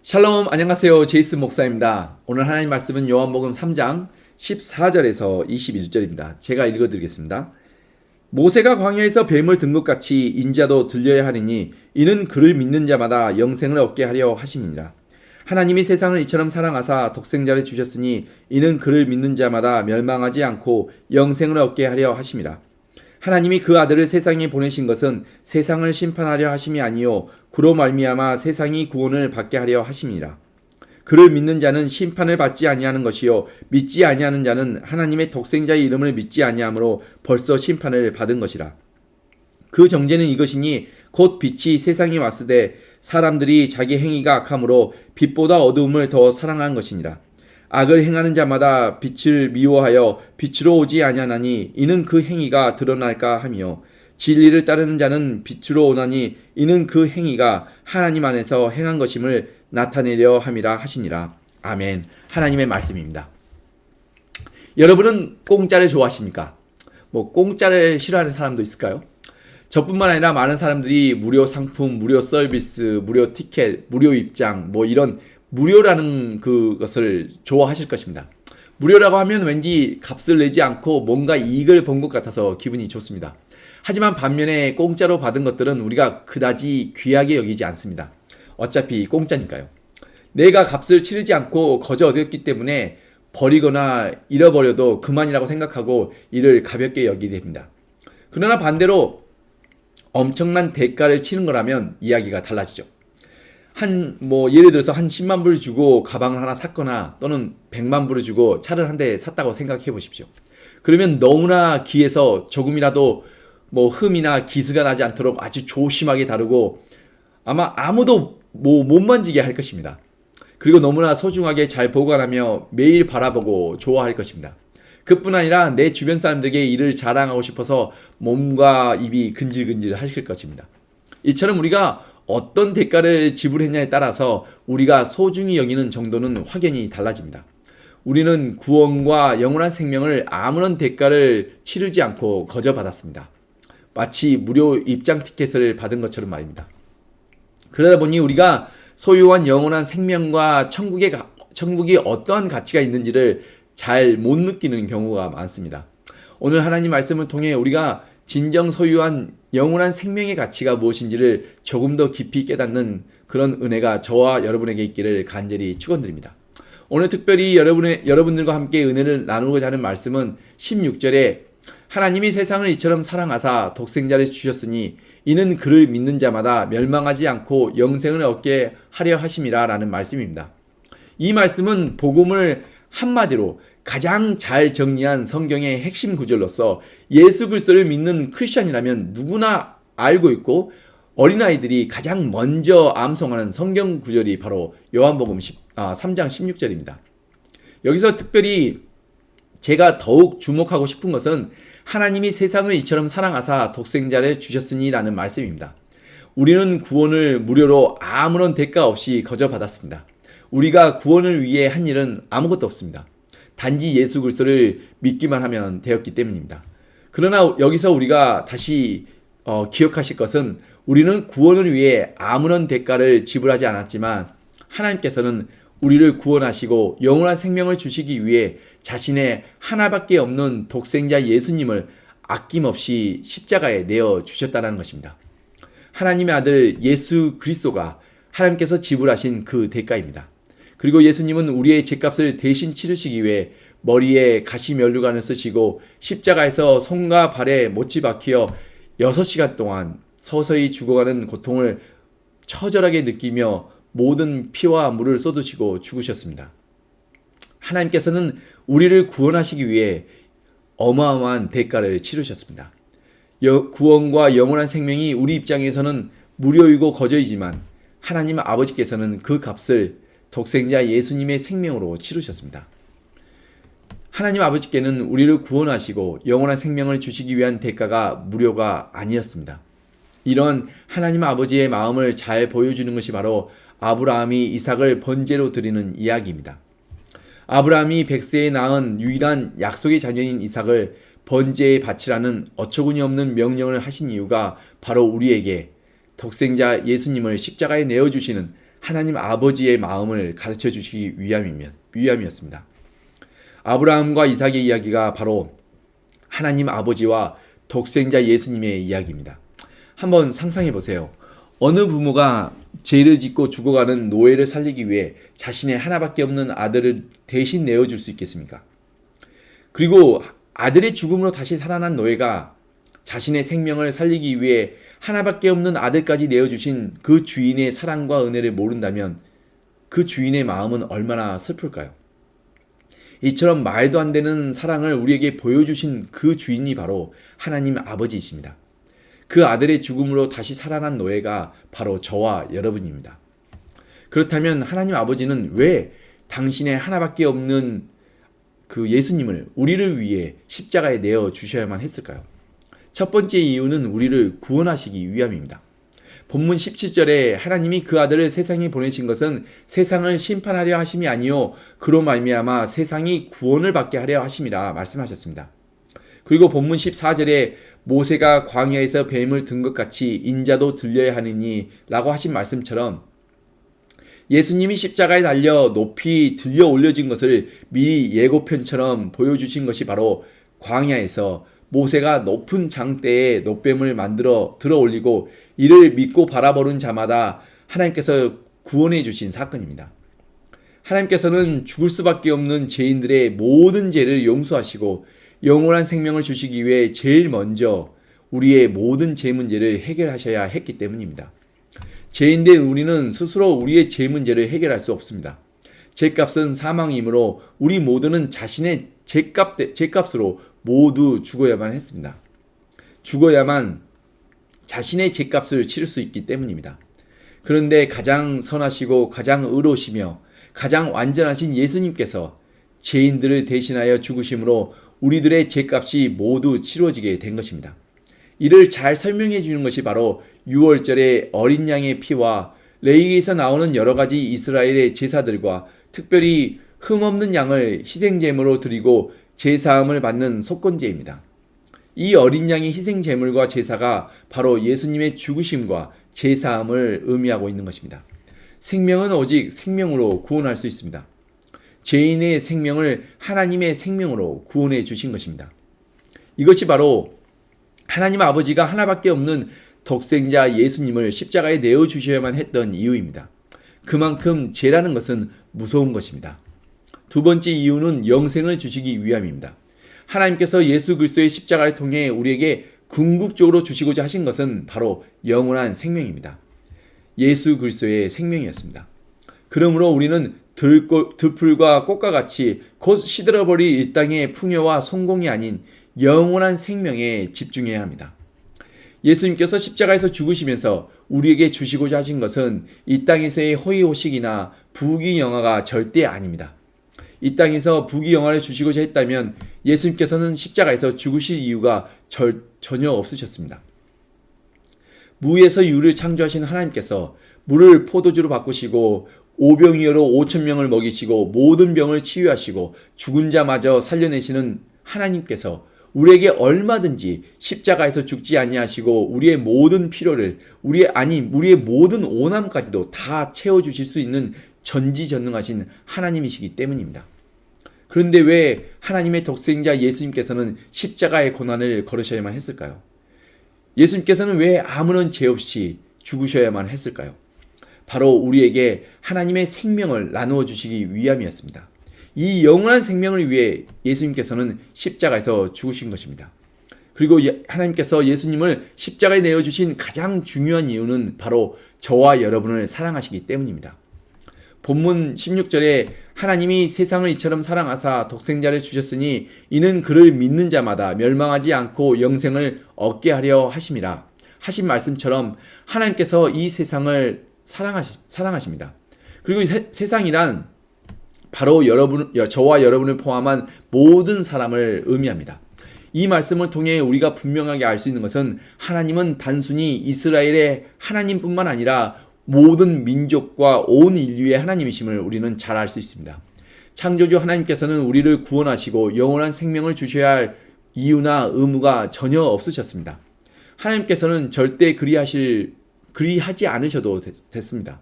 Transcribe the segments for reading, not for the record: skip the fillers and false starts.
샬롬, 안녕하세요. 제이슨 목사입니다. 오늘 하나님 말씀은 요한복음 3장 14절에서 21절입니다. 제가 읽어드리겠습니다. 모세가 광야에서 뱀을 든 것 같이 인자도 들려야 하리니 이는 그를 믿는 자마다 영생을 얻게 하려 하심이니라. 하나님이 세상을 이처럼 사랑하사 독생자를 주셨으니 이는 그를 믿는 자마다 멸망하지 않고 영생을 얻게 하려 하심이라. 하나님이 그 아들을 세상에 보내신 것은 세상을 심판하려 하심이 아니요 그로 말미암아 세상이 구원을 받게 하려 하심이라. 그를 믿는 자는 심판을 받지 아니하는 것이요 믿지 아니하는 자는 하나님의 독생자의 이름을 믿지 아니하므로 벌써 심판을 받은 것이라. 그 정죄는 이것이니 곧 빛이 세상에 왔으되 사람들이 자기 행위가 악함으로 빛보다 어두움을 더 사랑한 것이니라. 악을 행하는 자마다 빛을 미워하여 빛으로 오지 아니하나니 이는 그 행위가 드러날까 하며 진리를 따르는 자는 빛으로 오나니 이는 그 행위가 하나님 안에서 행한 것임을 나타내려 함이라 하시니라. 아멘. 하나님의 말씀입니다. 여러분은 공짜를 좋아하십니까? 공짜를 싫어하는 사람도 있을까요? 저뿐만 아니라 많은 사람들이 무료 상품, 무료 서비스, 무료 티켓, 무료 입장 이런 무료라는 그것을 좋아하실 것입니다. 무료라고 하면 왠지 값을 내지 않고 뭔가 이익을 본 것 같아서 기분이 좋습니다. 하지만 반면에 공짜로 받은 것들은 우리가 그다지 귀하게 여기지 않습니다. 어차피 공짜니까요. 내가 값을 치르지 않고 거저 얻었기 때문에 버리거나 잃어버려도 그만이라고 생각하고 이를 가볍게 여기게 됩니다. 그러나 반대로 엄청난 대가를 치른 거라면 이야기가 달라지죠. 예를 들어서 한 10만 불 주고 가방을 하나 샀거나 또는 100만 불을 주고 차를 한 대 샀다고 생각해 보십시오. 그러면 너무나 귀해서 조금이라도 흠이나 기스가 나지 않도록 아주 조심하게 다루고 아마 아무도 못 만지게 할 것입니다. 그리고 너무나 소중하게 잘 보관하며 매일 바라보고 좋아할 것입니다. 그뿐 아니라 내 주변 사람들에게 이를 자랑하고 싶어서 몸과 입이 근질근질 하실 것입니다. 이처럼 우리가 어떤 대가를 지불했냐에 따라서 우리가 소중히 여기는 정도는 확연히 달라집니다. 우리는 구원과 영원한 생명을 아무런 대가를 치르지 않고 거저 받았습니다. 마치 무료 입장 티켓을 받은 것처럼 말입니다. 그러다 보니 우리가 소유한 영원한 생명과 천국이 어떠한 가치가 있는지를 잘 못 느끼는 경우가 많습니다. 오늘 하나님 말씀을 통해 우리가 진정 소유한 영원한 생명의 가치가 무엇인지를 조금 더 깊이 깨닫는 그런 은혜가 저와 여러분에게 있기를 간절히 축원드립니다. 오늘 특별히 여러분들과 함께 은혜를 나누고자 하는 말씀은 16절에 하나님이 세상을 이처럼 사랑하사 독생자를 주셨으니 이는 그를 믿는 자마다 멸망하지 않고 영생을 얻게 하려 하심이라 라는 말씀입니다. 이 말씀은 복음을 한마디로 가장 잘 정리한 성경의 핵심 구절로서 예수 그리스도를 믿는 크리스천이라면 누구나 알고 있고 어린아이들이 가장 먼저 암송하는 성경 구절이 바로 요한복음 3장 16절입니다. 여기서 특별히 제가 더욱 주목하고 싶은 것은 하나님이 세상을 이처럼 사랑하사 독생자를 주셨으니 라는 말씀입니다. 우리는 구원을 무료로 아무런 대가 없이 거저 받았습니다. 우리가 구원을 위해 한 일은 아무것도 없습니다. 단지 예수 그리스도를 믿기만 하면 되었기 때문입니다. 그러나 여기서 우리가 다시 기억하실 것은 우리는 구원을 위해 아무런 대가를 지불하지 않았지만 하나님께서는 우리를 구원하시고 영원한 생명을 주시기 위해 자신의 하나밖에 없는 독생자 예수님을 아낌없이 십자가에 내어주셨다는 것입니다. 하나님의 아들 예수 그리스도가 하나님께서 지불하신 그 대가입니다. 그리고 예수님은 우리의 죄값을 대신 치르시기 위해 머리에 가시면류관을 쓰시고 십자가에서 손과 발에 못이 박혀 6시간 동안 서서히 죽어가는 고통을 처절하게 느끼며 모든 피와 물을 쏟으시고 죽으셨습니다. 하나님께서는 우리를 구원하시기 위해 어마어마한 대가를 치르셨습니다. 구원과 영원한 생명이 우리 입장에서는 무료이고 거저이지만 하나님 아버지께서는 그 값을 독생자 예수님의 생명으로 치르셨습니다. 하나님 아버지께는 우리를 구원하시고 영원한 생명을 주시기 위한 대가가 무료가 아니었습니다. 이런 하나님 아버지의 마음을 잘 보여주는 것이 바로 아브라함이 이삭을 번제로 드리는 이야기입니다. 아브라함이 100세에 낳은 유일한 약속의 자녀인 이삭을 번제에 바치라는 어처구니 없는 명령을 하신 이유가 바로 우리에게 독생자 예수님을 십자가에 내어주시는 하나님 아버지의 마음을 가르쳐 주시기 위함이었습니다. 아브라함과 이삭의 이야기가 바로 하나님 아버지와 독생자 예수님의 이야기입니다. 한번 상상해 보세요. 어느 부모가 죄를 짓고 죽어가는 노예를 살리기 위해 자신의 하나밖에 없는 아들을 대신 내어줄 수 있겠습니까? 그리고 아들의 죽음으로 다시 살아난 노예가 자신의 생명을 살리기 위해 하나밖에 없는 아들까지 내어주신 그 주인의 사랑과 은혜를 모른다면 그 주인의 마음은 얼마나 슬플까요? 이처럼 말도 안 되는 사랑을 우리에게 보여주신 그 주인이 바로 하나님 아버지이십니다. 그 아들의 죽음으로 다시 살아난 노예가 바로 저와 여러분입니다. 그렇다면 하나님 아버지는 왜 당신의 하나밖에 없는 그 예수님을 우리를 위해 십자가에 내어 주셔야만 했을까요? 첫 번째 이유는 우리를 구원하시기 위함입니다. 본문 17절에 하나님이 그 아들을 세상에 보내신 것은 세상을 심판하려 하심이 아니요 그로 말미암아 세상이 구원을 받게 하려 하심이라 말씀하셨습니다. 그리고 본문 14절에 모세가 광야에서 뱀을 든 것 같이 인자도 들려야 하느니 라고 하신 말씀처럼 예수님이 십자가에 달려 높이 들려 올려진 것을 미리 예고편처럼 보여주신 것이 바로 광야에서 모세가 높은 장대에 놋뱀을 만들어 들어 올리고 이를 믿고 바라보는 자마다 하나님께서 구원해 주신 사건입니다. 하나님께서는 죽을 수밖에 없는 죄인들의 모든 죄를 용서하시고 영원한 생명을 주시기 위해 제일 먼저 우리의 모든 죄 문제를 해결하셔야 했기 때문입니다. 죄인된 우리는 스스로 우리의 죄 문제를 해결할 수 없습니다. 죄값은 사망이므로 우리 모두는 자신의 죄값으로 모두 죽어야만 했습니다. 죽어야만 자신의 죄값을 치를 수 있기 때문입니다. 그런데 가장 선하시고 가장 의로우시며 가장 완전하신 예수님께서 죄인들을 대신하여 죽으심으로 우리들의 죄값이 모두 치러지게 된 것입니다. 이를 잘 설명해 주는 것이 바로 6월절의 어린 양의 피와 레위기에서 나오는 여러 가지 이스라엘의 제사들과 특별히 흠없는 양을 희생제물로 드리고 제사함을 받는 속건제입니다. 이 어린 양의 희생제물과 제사가 바로 예수님의 죽으심과 제사함을 의미하고 있는 것입니다. 생명은 오직 생명으로 구원할 수 있습니다. 죄인의 생명을 하나님의 생명으로 구원해 주신 것입니다. 이것이 바로 하나님 아버지가 하나밖에 없는 독생자 예수님을 십자가에 내어주셔야만 했던 이유입니다. 그만큼 죄라는 것은 무서운 것입니다. 두 번째 이유는 영생을 주시기 위함입니다. 하나님께서 예수 그리스도의 십자가를 통해 우리에게 궁극적으로 주시고자 하신 것은 바로 영원한 생명입니다. 예수 그리스도의 생명이었습니다. 그러므로 우리는 들풀과 꽃과 같이 곧 시들어버릴 이 땅의 풍요와 성공이 아닌 영원한 생명에 집중해야 합니다. 예수님께서 십자가에서 죽으시면서 우리에게 주시고자 하신 것은 이 땅에서의 호의호식이나 부귀영화가 절대 아닙니다. 이 땅에서 부귀영화를 주시고자 했다면 예수님께서는 십자가에서 죽으실 이유가 전혀 없으셨습니다. 무에서 유를 창조하신 하나님께서 물을 포도주로 바꾸시고 오병이어로 5,000명을 먹이시고 모든 병을 치유하시고 죽은 자마저 살려내시는 하나님께서 우리에게 얼마든지 십자가에서 죽지 아니하시고 우리의 모든 필요를 우리의 모든 오남까지도 다 채워주실 수 있는 전지전능하신 하나님이시기 때문입니다. 그런데 왜 하나님의 독생자 예수님께서는 십자가의 고난을 걸으셔야만 했을까요? 예수님께서는 왜 아무런 죄 없이 죽으셔야만 했을까요? 바로 우리에게 하나님의 생명을 나누어 주시기 위함이었습니다. 이 영원한 생명을 위해 예수님께서는 십자가에서 죽으신 것입니다. 그리고 하나님께서 예수님을 십자가에 내어주신 가장 중요한 이유는 바로 저와 여러분을 사랑하시기 때문입니다. 본문 16절에 하나님이 세상을 이처럼 사랑하사 독생자를 주셨으니 이는 그를 믿는 자마다 멸망하지 않고 영생을 얻게 하려 하심이라 하신 말씀처럼 하나님께서 이 세상을 사랑하십니다. 그리고 세상이란 바로 저와 여러분을 포함한 모든 사람을 의미합니다. 이 말씀을 통해 우리가 분명하게 알 수 있는 것은 하나님은 단순히 이스라엘의 하나님뿐만 아니라 모든 민족과 온 인류의 하나님이심을 우리는 잘 알 수 있습니다. 창조주 하나님께서는 우리를 구원하시고 영원한 생명을 주셔야 할 이유나 의무가 전혀 없으셨습니다. 하나님께서는 절대 그리하지 않으셔도 됐습니다.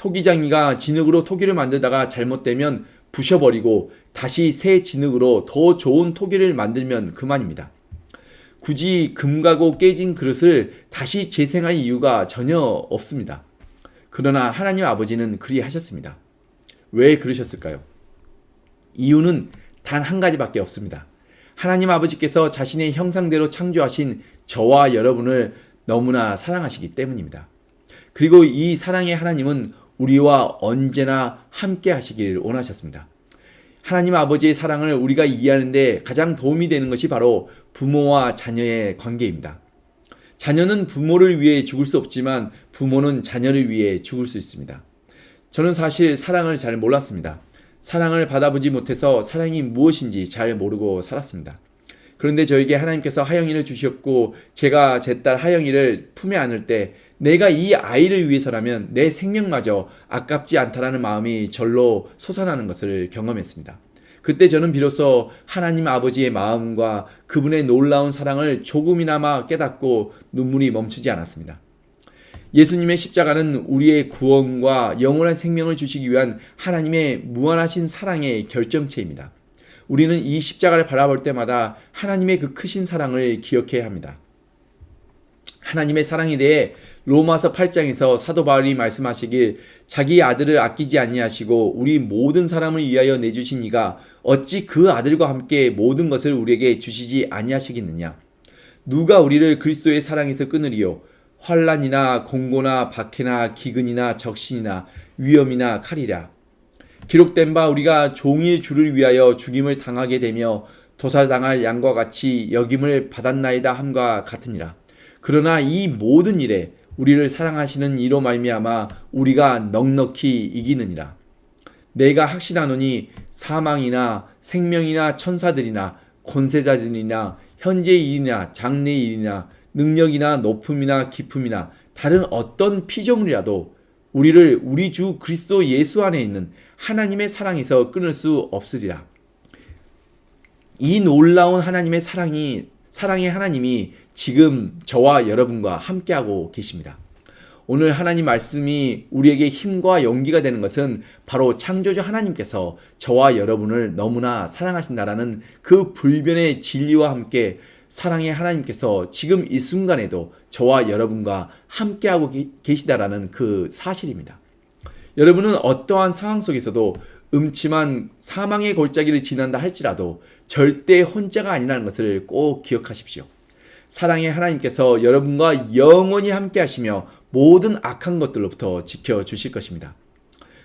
토기장이가 진흙으로 토기를 만들다가 잘못되면 부셔버리고 다시 새 진흙으로 더 좋은 토기를 만들면 그만입니다. 굳이 금가고 깨진 그릇을 다시 재생할 이유가 전혀 없습니다. 그러나 하나님 아버지는 그리 하셨습니다. 왜 그러셨을까요? 이유는 단 한 가지밖에 없습니다. 하나님 아버지께서 자신의 형상대로 창조하신 저와 여러분을 너무나 사랑하시기 때문입니다. 그리고 이 사랑의 하나님은 우리와 언제나 함께 하시길 원하셨습니다. 하나님 아버지의 사랑을 우리가 이해하는 데 가장 도움이 되는 것이 바로 부모와 자녀의 관계입니다. 자녀는 부모를 위해 죽을 수 없지만 부모는 자녀를 위해 죽을 수 있습니다. 저는 사실 사랑을 잘 몰랐습니다. 사랑을 받아보지 못해서 사랑이 무엇인지 잘 모르고 살았습니다. 그런데 저에게 하나님께서 하영이를 주셨고 제가 제 딸 하영이를 품에 안을 때 내가 이 아이를 위해서라면 내 생명마저 아깝지 않다라는 마음이 절로 솟아나는 것을 경험했습니다. 그때 저는 비로소 하나님 아버지의 마음과 그분의 놀라운 사랑을 조금이나마 깨닫고 눈물이 멈추지 않았습니다. 예수님의 십자가는 우리의 구원과 영원한 생명을 주시기 위한 하나님의 무한하신 사랑의 결정체입니다. 우리는 이 십자가를 바라볼 때마다 하나님의 그 크신 사랑을 기억해야 합니다. 하나님의 사랑에 대해 로마서 8장에서 사도 바울이 말씀하시길 자기 아들을 아끼지 아니하시고 우리 모든 사람을 위하여 내주신 이가 어찌 그 아들과 함께 모든 것을 우리에게 주시지 아니하시겠느냐. 누가 우리를 그리스도의 사랑에서 끊으리요. 환난이나 공고나 박해나 기근이나 적신이나 위험이나 칼이라. 기록된 바 우리가 종일 주를 위하여 죽임을 당하게 되며 도살당할 양과 같이 여김을 받았나이다 함과 같으니라. 그러나 이 모든 일에 우리를 사랑하시는 이로 말미암아 우리가 넉넉히 이기느니라. 내가 확신하노니 사망이나 생명이나 천사들이나 권세자들이나 현재의 일이나 장래의 일이나 능력이나 높음이나 깊음이나 다른 어떤 피조물이라도 우리를 우리 주 그리스도 예수 안에 있는 하나님의 사랑에서 끊을 수 없으리라. 이 놀라운 하나님의 사랑의 하나님이 지금 저와 여러분과 함께하고 계십니다. 오늘 하나님 말씀이 우리에게 힘과 용기가 되는 것은 바로 창조주 하나님께서 저와 여러분을 너무나 사랑하신다라는 그 불변의 진리와 함께 사랑의 하나님께서 지금 이 순간에도 저와 여러분과 함께하고 계시다라는 그 사실입니다. 여러분은 어떠한 상황 속에서도 음침한 사망의 골짜기를 지난다 할지라도 절대 혼자가 아니라는 것을 꼭 기억하십시오. 사랑의 하나님께서 여러분과 영원히 함께 하시며 모든 악한 것들로부터 지켜주실 것입니다.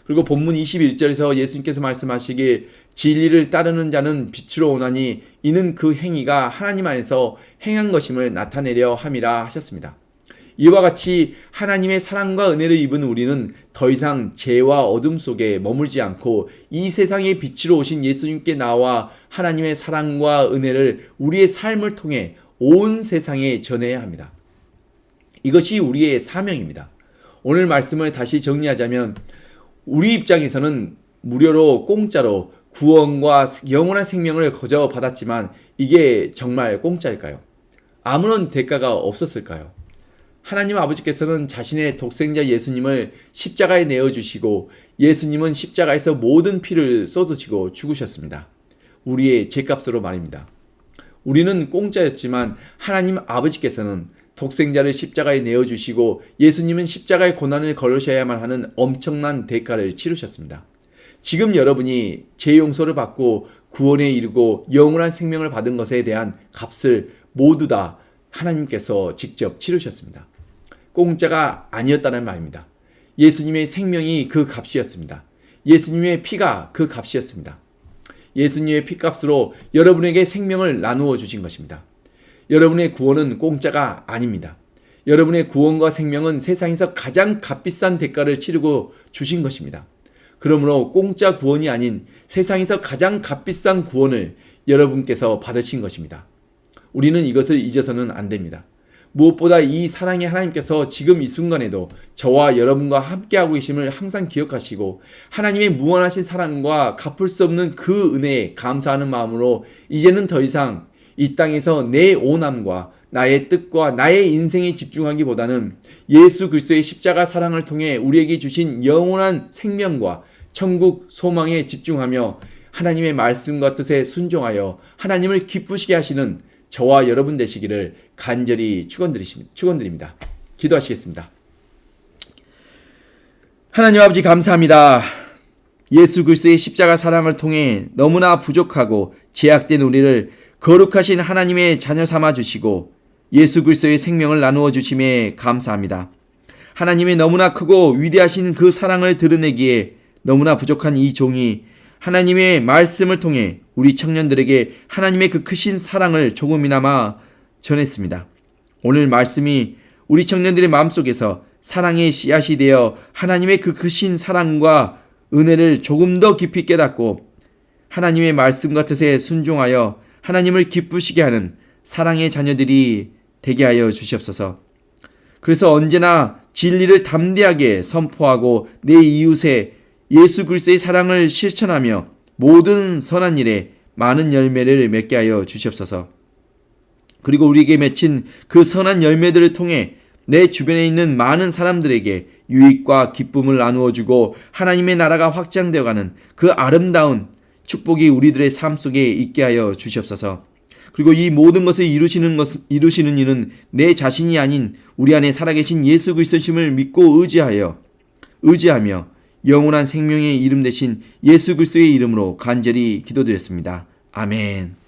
그리고 본문 21절에서 예수님께서 말씀하시길 진리를 따르는 자는 빛으로 오나니 이는 그 행위가 하나님 안에서 행한 것임을 나타내려 함이라 하셨습니다. 이와 같이 하나님의 사랑과 은혜를 입은 우리는 더 이상 죄와 어둠 속에 머물지 않고 이 세상의 빛으로 오신 예수님께 나와 하나님의 사랑과 은혜를 우리의 삶을 통해 온 세상에 전해야 합니다. 이것이 우리의 사명입니다. 오늘 말씀을 다시 정리하자면 우리 입장에서는 무료로 공짜로 구원과 영원한 생명을 거저 받았지만 이게 정말 공짜일까요? 아무런 대가가 없었을까요? 하나님 아버지께서는 자신의 독생자 예수님을 십자가에 내어주시고 예수님은 십자가에서 모든 피를 쏟으시고 죽으셨습니다. 우리의 죄값으로 말입니다. 우리는 공짜였지만 하나님 아버지께서는 독생자를 십자가에 내어주시고 예수님은 십자가의 고난을 걸으셔야만 하는 엄청난 대가를 치르셨습니다. 지금 여러분이 죄 용서를 받고 구원에 이르고 영원한 생명을 받은 것에 대한 값을 모두 다 하나님께서 직접 치르셨습니다. 공짜가 아니었다는 말입니다. 예수님의 생명이 그 값이었습니다. 예수님의 피가 그 값이었습니다. 예수님의 피값으로 여러분에게 생명을 나누어 주신 것입니다. 여러분의 구원은 공짜가 아닙니다. 여러분의 구원과 생명은 세상에서 가장 값비싼 대가를 치르고 주신 것입니다. 그러므로 공짜 구원이 아닌 세상에서 가장 값비싼 구원을 여러분께서 받으신 것입니다. 우리는 이것을 잊어서는 안 됩니다. 무엇보다 이 사랑의 하나님께서 지금 이 순간에도 저와 여러분과 함께하고 계심을 항상 기억하시고 하나님의 무한하신 사랑과 갚을 수 없는 그 은혜에 감사하는 마음으로 이제는 더 이상 이 땅에서 내 오남과 나의 뜻과 나의 인생에 집중하기보다는 예수 그리스도의 십자가 사랑을 통해 우리에게 주신 영원한 생명과 천국 소망에 집중하며 하나님의 말씀과 뜻에 순종하여 하나님을 기쁘시게 하시는 저와 여러분 되시기를 간절히 축원드립니다. 기도하시겠습니다. 하나님 아버지 감사합니다. 예수 그리스도의 십자가 사랑을 통해 너무나 부족하고 제약된 우리를 거룩하신 하나님의 자녀 삼아 주시고 예수 그리스도의 생명을 나누어 주심에 감사합니다. 하나님의 너무나 크고 위대하신 그 사랑을 드러내기에 너무나 부족한 이 종이 하나님의 말씀을 통해 우리 청년들에게 하나님의 그 크신 사랑을 조금이나마 전했습니다. 오늘 말씀이 우리 청년들의 마음속에서 사랑의 씨앗이 되어 하나님의 그 크신 사랑과 은혜를 조금 더 깊이 깨닫고 하나님의 말씀과 뜻에 순종하여 하나님을 기쁘시게 하는 사랑의 자녀들이 되게 하여 주시옵소서. 그래서 언제나 진리를 담대하게 선포하고 내 이웃에 예수 그리스도의 사랑을 실천하며 모든 선한 일에 많은 열매를 맺게 하여 주시옵소서. 그리고 우리에게 맺힌 그 선한 열매들을 통해 내 주변에 있는 많은 사람들에게 유익과 기쁨을 나누어 주고 하나님의 나라가 확장되어가는 그 아름다운 축복이 우리들의 삶 속에 있게 하여 주시옵소서. 그리고 이 모든 것을 이루시는 이는 내 자신이 아닌 우리 안에 살아계신 예수 그리스도심을 믿고 의지하며 영원한 생명의 이름 되신 예수 그리스도의 이름으로 간절히 기도드렸습니다. 아멘.